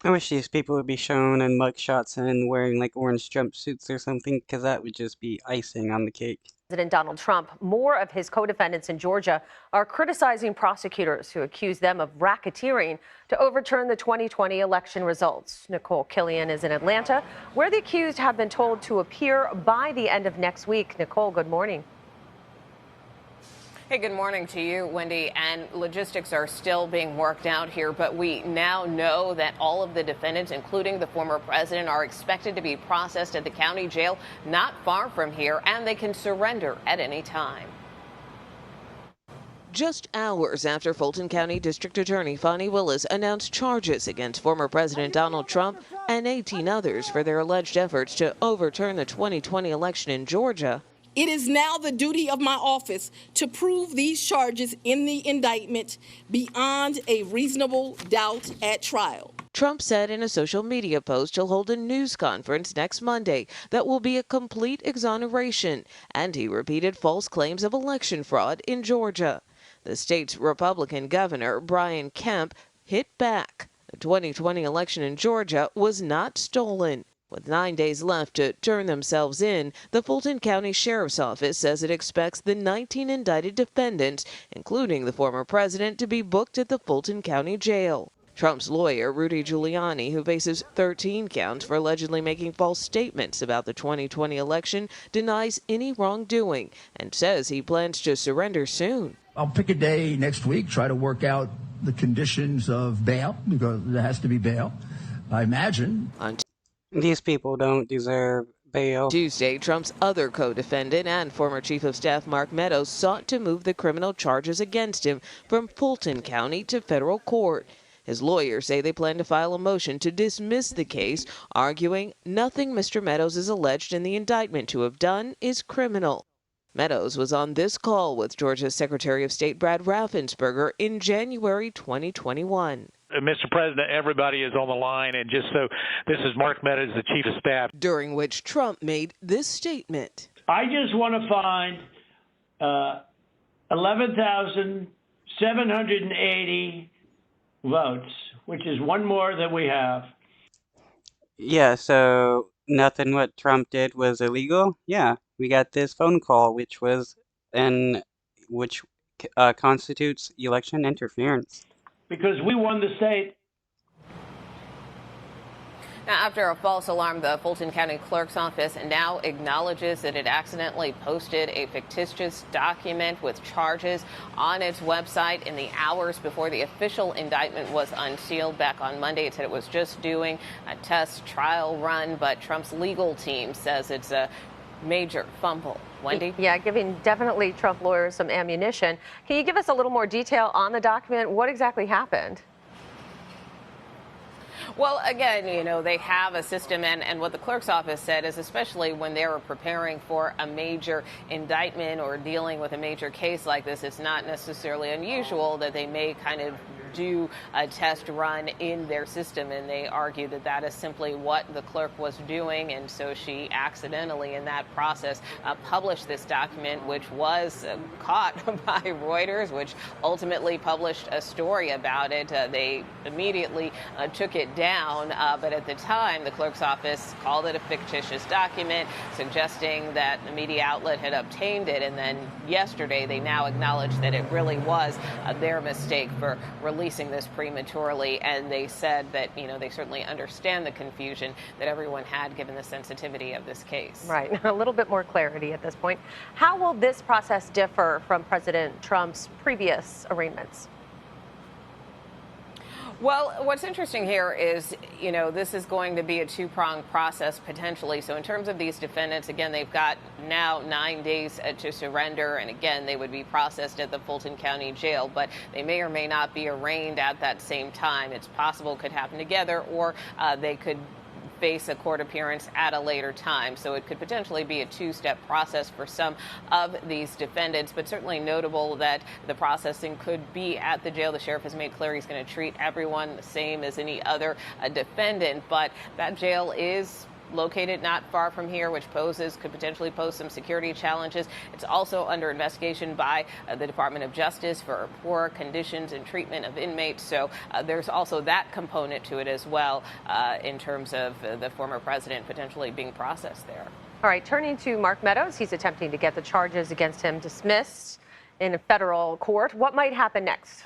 I wish these people would be shown in mugshots and wearing like orange jumpsuits or something, because that would just be icing on the cake. President Donald Trump, more of his co-defendants in Georgia are criticizing prosecutors who accuse them of racketeering to overturn the 2020 election results. Nicole Killian is in Atlanta, where the accused have been told to appear by the end of next week. Nicole, good morning. Hey, good morning to you, Wendy. And logistics are still being worked out here, but we now know that all of the defendants, including the former president, are expected to be processed at the county jail not far from here, and they can surrender at any time. Just hours after Fulton County District Attorney Fani Willis announced charges against former President Donald Trump and 18 others for their alleged efforts to overturn the 2020 election in Georgia, it is now the duty of my office to prove these charges in the indictment beyond a reasonable doubt at trial. Trump said in a social media post he'll hold a news conference next Monday that will be a complete exoneration, and he repeated false claims of election fraud in Georgia. The state's Republican governor, Brian Kemp, hit back. The 2020 election in Georgia was not stolen. With 9 days left to turn themselves in, the Fulton County Sheriff's Office says it expects the 19 indicted defendants, including the former president, to be booked at the Fulton County Jail. Trump's lawyer, Rudy Giuliani, who faces 13 counts for allegedly making false statements about the 2020 election, denies any wrongdoing and says he plans to surrender soon. I'll pick a day next week, try to work out the conditions of bail, because there has to be bail, I imagine. These people don't deserve bail. Tuesday, Trump's other co-defendant and former Chief of Staff Mark Meadows sought to move the criminal charges against him from Fulton County to federal court. His lawyers say they plan to file a motion to dismiss the case, arguing nothing Mr. Meadows is alleged in the indictment to have done is criminal. Meadows was on this call with Georgia's Secretary of State Brad Raffensperger in January 2021. Mr. President, everybody is on the line, and just so, this is Mark Meadows, the Chief of Staff. During which Trump made this statement. I just want to find 11,780 votes, which is one more than we have. Yeah, so nothing what Trump did was illegal? Yeah, we got this phone call, which constitutes election interference. Because we won the state. Now, after a false alarm, the Fulton County Clerk's Office now acknowledges that it accidentally posted a fictitious document with charges on its website in the hours before the official indictment was unsealed back on Monday. It said it was just doing a test trial run, but Trump's legal team says it's a major fumble. Wendy? Yeah, giving definitely Trump lawyers some ammunition. Can you give us a little more detail on the document? What exactly happened? Well, again, they have a system, and what the clerk's office said is, especially when they were preparing for a major indictment or dealing with a major case like this, it's not necessarily unusual that they may kind of do a test run in their system, and they argue that that is simply what the clerk was doing, and so she accidentally in that process published this document, which was caught by Reuters, which ultimately published a story about it. They immediately took it down, but at the time the clerk's office called it a fictitious document, suggesting that the media outlet had obtained it, and then yesterday they now acknowledged that it really was their mistake for releasing this prematurely, and they said that they certainly understand the confusion that everyone had given the sensitivity of this case. Right, a little bit more clarity at this point. How will this process differ from President Trump's previous arraignments? Well, what's interesting here is, this is going to be a two-pronged process potentially. So in terms of these defendants, again, they've got now 9 days to surrender. And again, they would be processed at the Fulton County Jail, but they may or may not be arraigned at that same time. It's possible it could happen together, or they could face a court appearance at a later time. So it could potentially be a two-step process for some of these defendants, but certainly notable that the processing could be at the jail. The sheriff has made clear he's going to treat everyone the same as any other defendant, but that jail is located not far from here, which could potentially pose some security challenges. It's also under investigation by the Department of Justice for poor conditions and treatment of inmates. So there's also that component to it as well, in terms of the former president potentially being processed there. All right, turning to Mark Meadows, he's attempting to get the charges against him dismissed in a federal court. What might happen next?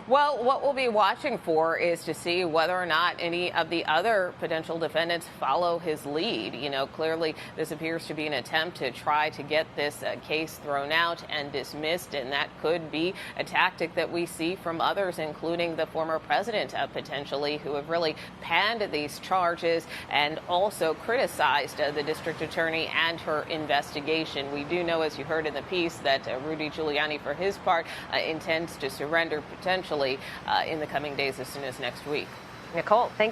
Well, what we'll be watching for is to see whether or not any of the other potential defendants follow his lead. You know, clearly this appears to be an attempt to try to get this case thrown out and dismissed, and that could be a tactic that we see from others, including the former president potentially, who have really panned these charges and also criticized the district attorney and her investigation. We do know, as you heard in the piece, that Rudy Giuliani, for his part, intends to surrender potentially in the coming days as soon as next week. Nicole, thank you.